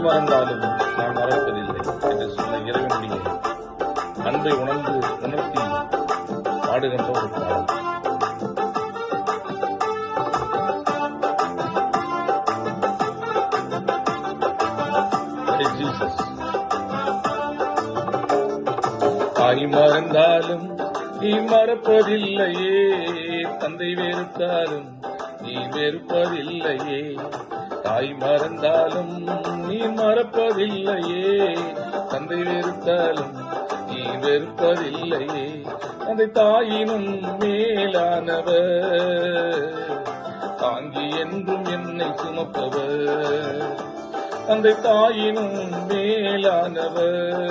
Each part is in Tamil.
மறந்தாலும் நான் மறப்பதில்லை என்று சொன்ன இறைவனுடைய அன்பை உணர்த்தி பாடுகின்ற ஒரு பாடல். தாய் மறந்தாலும் நீ மறப்பதில்லையே, தந்தை வெறுத்தாலும் நீ வெறுப்பதில்லையே. தாய் மறந்தாலும் நீ மறப்பதில்லையே, தந்தை வெறுத்தாலும் நீ வெறுப்பதில்லையே. அந்த தாயினும் மேலானவர், தாங்கி என்றும் என்னை சுமப்பவர். அந்த தாயினும் மேலானவர்,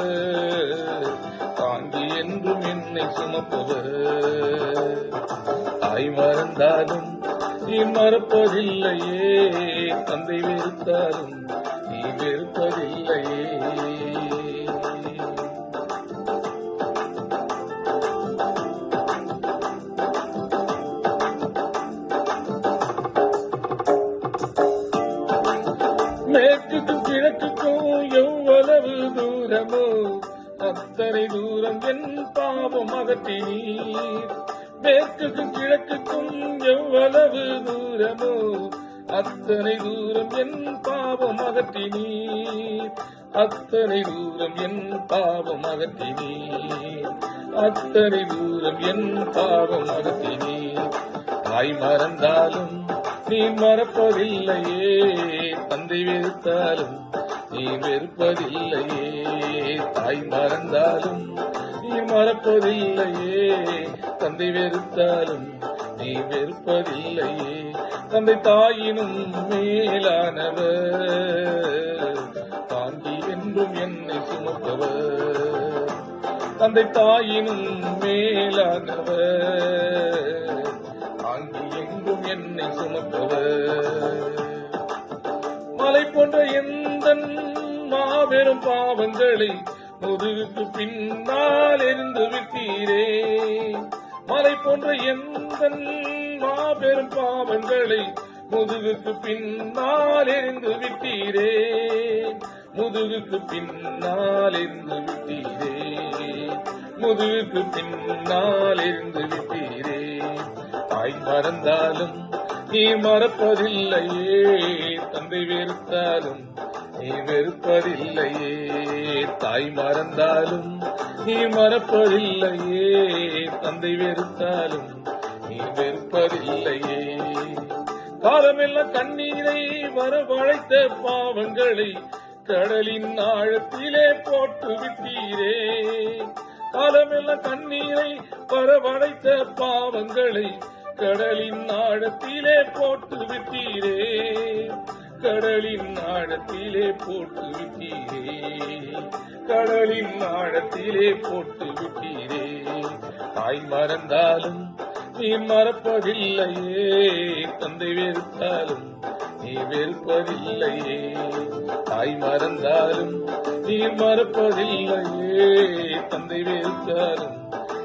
தாங்கி என்றும் என்னை சுமப்பவர். தாய் மறந்தாலும் நீ மறப்பதில்லையே, தந்தை வெறுத்தாலும் நீ வெறுப்பதில்லையே. மேற்குக்கும் கிழக்குக்கும் எவ்வளவு தூரமோ அத்தனை தூரம் என் பாவம் அகற்றினீர். மேற்குக்கும் கிழக்குக்கும் எவ்வளவு தூரமோ அத்தனை தூரம் என் பாவம் அகற்றினீர். அத்தனை தூரம் என் பாவம் அகற்றினீர். அத்தனை தூரம் என் பாவம் அகற்றினீர். தாய் மறந்தாலும் நீ மறப்பதில்லையே, தந்தை வெறுத்தாலும் நீ வெறுப்பதில்லையே. தாய் மறந்தாலும் நீ மறப்பதில்லையே, தந்தை வெறுத்தாலும் நீ வெறுப்பதில்லையே. தந்தை தாயினும் மேலானவர், தாங்கி என்றும் என்னை சுமப்பவர். தந்தை தாயினும் மேலானவர், தாங்கி என்றும் என்னை சுமப்பவர். மலை போன்ற எந்த மாபெரும் பாவங்களை முதுகுக்கு பின்னால் எரிந்து விட்டீரே. மலை போன்ற எந்த மாபெரும் பாவங்களை முதுகுக்கு பின்னால் எரிந்து விட்டீரே. முதுகுக்கு பின்னால் எரிந்து விட்டீரே. முதுகுக்கு பின்னால் எரிந்து விட்டீரே. தாய் மறந்தாலும் நீ மறப்பதில்லையே, தந்தை வெறுத்தாலும் நீ வெறுப்பதில்லையே. தாய் மறந்தாலும் நீ மறப்பதில்லையே, தந்தை வெறுத்தாலும் நீ வெறுப்பதில்லையே. காலமெல்லாம் கண்ணீரை வரவழைத்த பாவங்களை கடலின் ஆழத்திலே போட்டு விட்டீரே. காலமெல்லாம் கண்ணீரை வரவழைத்த பாவங்களை கடலின் ஆழத்திலே போட்டு விட்டீரே. கடலின் ஆழத்திலே போட்டு விட்டீரே. கடலின் ஆழத்திலே போட்டு விட்டீரே. தாய் மறந்தாலும் நீ மறப்பதில்லையே, தந்தை வெறுத்தாலும் நீ வெறுப்பதில்லையே. தாய் மறந்தாலும் நீ மறப்பதில்லையே, தந்தை வெறுத்தாலும்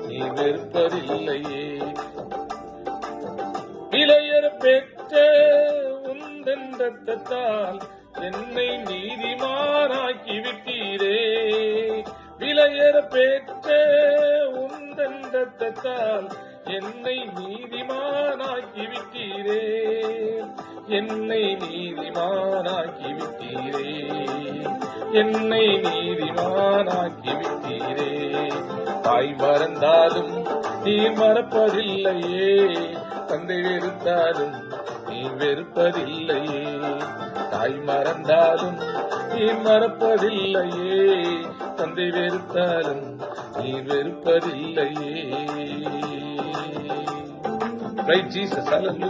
நீ வெறுப்பதில்லையே. இளையர பெற்ற உந்தன் ரத்தத்தால் என்னை நீதிமானாக்கி விட்டீரே. விலையர பெற்ற உந்தன் ரத்தத்தால் என்னை நீதிமானாக்கி விட்டீரே. என்னை நீதிமானாக்கி விட்டீரே. என்னை நீதிமானாக்கி விட்டீரே. தாய் மறந்தாலும் நீ மறப்பதில்லையே, தந்தை வெறுத்தாலும் நீ வெறுப்பதில்லையே. தாய் மறந்தாலும் நீ மறப்பதில்லையே, தந்தை வெறுத்தாலும் நீ வெறுப்பதில்லையே. Praise Jesus, hallelujah.